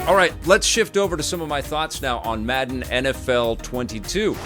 All right, let's shift over to some of my thoughts now on Madden NFL 22.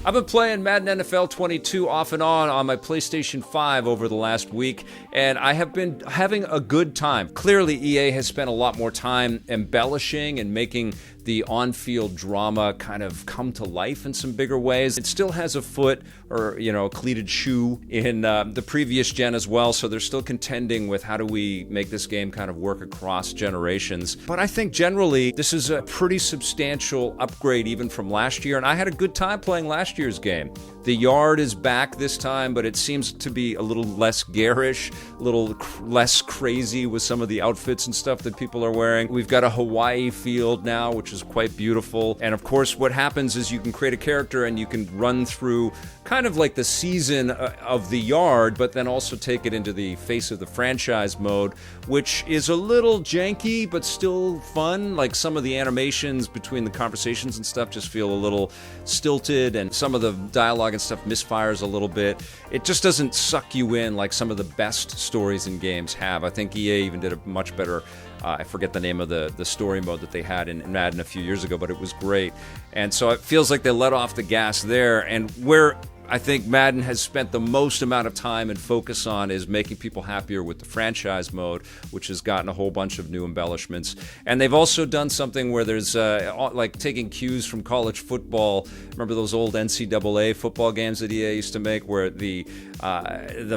I've been playing Madden NFL 22 off and on my PlayStation 5 over the last week, and I have been having a good time. Clearly, EA has spent a lot more time embellishing and making the on-field drama kind of come to life in some bigger ways. It still has a foot or, a cleated shoe in the previous gen as well, so they're still contending with how do we make this game kind of work across generations. But I think generally this is a pretty substantial upgrade even from last year, and I had a good time playing last year's game. The yard is back this time, but it seems to be a little less garish, a little less crazy with some of the outfits and stuff that people are wearing. We've got a Hawaii field now, which is quite beautiful. And of course, what happens is you can create a character and you can run through kind of like the season of the yard, but then also take it into the face of the franchise mode, which is a little janky, but still fun. Like some of the animations between the conversations and stuff just feel a little stilted, and some of the dialogue and stuff misfires a little bit. It just doesn't suck you in like some of the best stories in games have. I think EA even did a much better I forget the name of the story mode that they had in Madden a few years ago, but it was great. And so it feels like they let off the gas there. And where I think Madden has spent the most amount of time and focus on is making people happier with the franchise mode, which has gotten a whole bunch of new embellishments. And they've also done something where there's like taking cues from college football. Remember those old NCAA football games that EA used to make, where the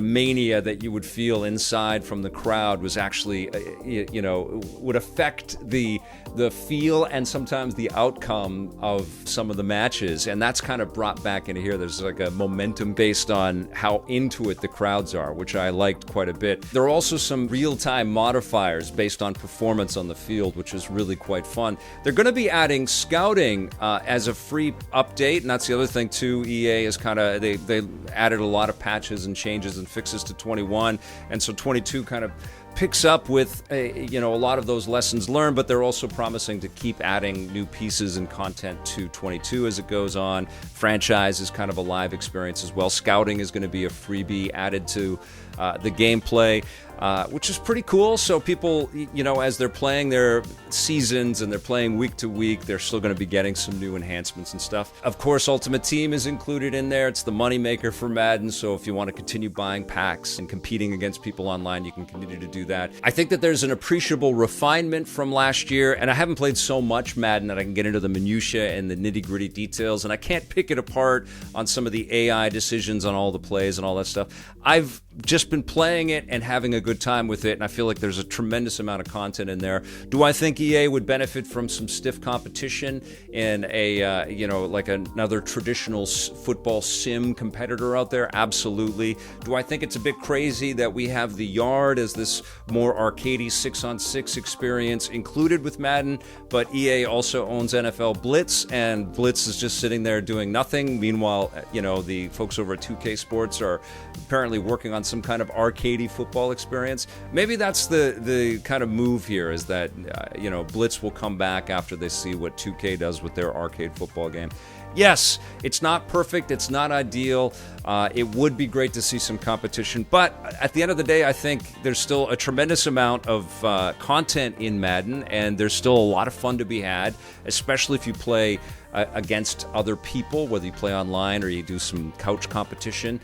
mania that you would feel inside from the crowd was actually, would affect the feel and sometimes the outcome of some of the matches. And that's kind of brought back into here. There's like a momentum based on how into it the crowds are, which I liked quite a bit. There are also some real-time modifiers based on performance on the field, which is really quite fun. They're going to be adding scouting as a free update, and that's the other thing too. EA is kind of, they added a lot of patches and changes and fixes to 21, and so 22 kind of picks up with a lot of those lessons learned, but they're also promising to keep adding new pieces and content to 22 as it goes on. Franchise is kind of a live experience as well. Scouting is going to be a freebie added to the gameplay, which is pretty cool. So people, as they're playing their seasons and they're playing week to week, they're still going to be getting some new enhancements and stuff. Of course, Ultimate Team is included in there. It's the moneymaker for Madden, so if you want to continue buying packs and competing against people online, you can continue to do that. I think that there's an appreciable refinement from last year, and I haven't played so much Madden that I can get into the minutia and the nitty-gritty details, and I can't pick it apart on some of the AI decisions on all the plays and all that stuff. I've just been playing it and having a good time with it, and I feel like there's a tremendous amount of content in there. Do I think EA would benefit from some stiff competition in a, like another traditional football sim competitor out there? Absolutely. Do I think it's a bit crazy that we have the yard as this more arcadey 6-on-6 experience included with Madden, but EA also owns NFL Blitz, and Blitz is just sitting there doing nothing? Meanwhile, the folks over at 2K Sports are apparently working on some kind of arcadey football experience. Maybe that's the kind of move here, is that Blitz will come back after they see what 2K does with their arcade football game. Yes, it's not perfect, it's not ideal. It would be great to see some competition, but at the end of the day, I think there's still a tremendous amount of content in Madden, and there's still a lot of fun to be had, especially if you play against other people, whether you play online or you do some couch competition.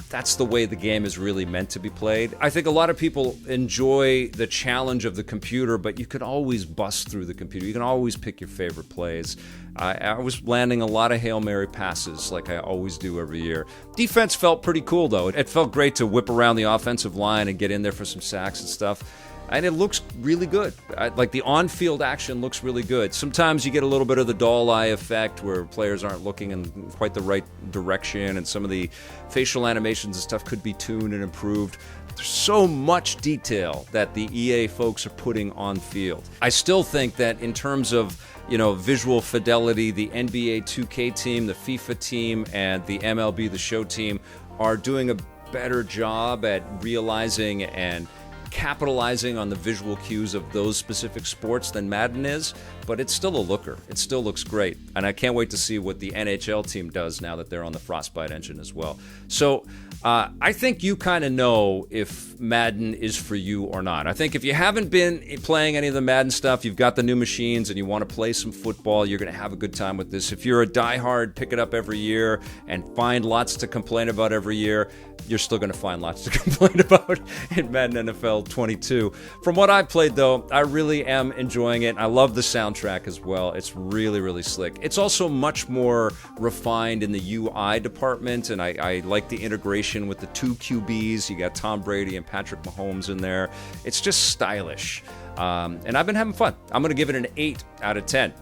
That's the way the game is really meant to be played. I think a lot of people enjoy the challenge of the computer, but you can always bust through the computer. You can always pick your favorite plays. I was landing a lot of Hail Mary passes like I always do every year. Defense felt pretty cool, though. It felt great to whip around the offensive line and get in there for some sacks and stuff. And it looks really good. Like the on-field action looks really good. Sometimes you get a little bit of the doll eye effect where players aren't looking in quite the right direction, and some of the facial animations and stuff could be tuned and improved. There's so much detail that the EA folks are putting on field. I still think that in terms of visual fidelity, the NBA 2K team, the FIFA team, and the MLB The Show team are doing a better job at realizing and capitalizing on the visual cues of those specific sports than Madden is, but it's still a looker. It still looks great, and I can't wait to see what the NHL team does now that they're on the Frostbite engine as well. So I think you kind of know if Madden is for you or not. I think if you haven't been playing any of the Madden stuff, you've got the new machines and you want to play some football, you're going to have a good time with this. If you're a diehard, pick it up every year and find lots to complain about every year, you're still going to find lots to complain about in Madden NFL 22. From what I've played, though, I really am enjoying it. I love the soundtrack as well. It's really, really slick. It's also much more refined in the UI department, and I like the integration with the two QBs. You got Tom Brady and Patrick Mahomes in there. It's just stylish. And I've been having fun. I'm going to give it an 8 out of 10.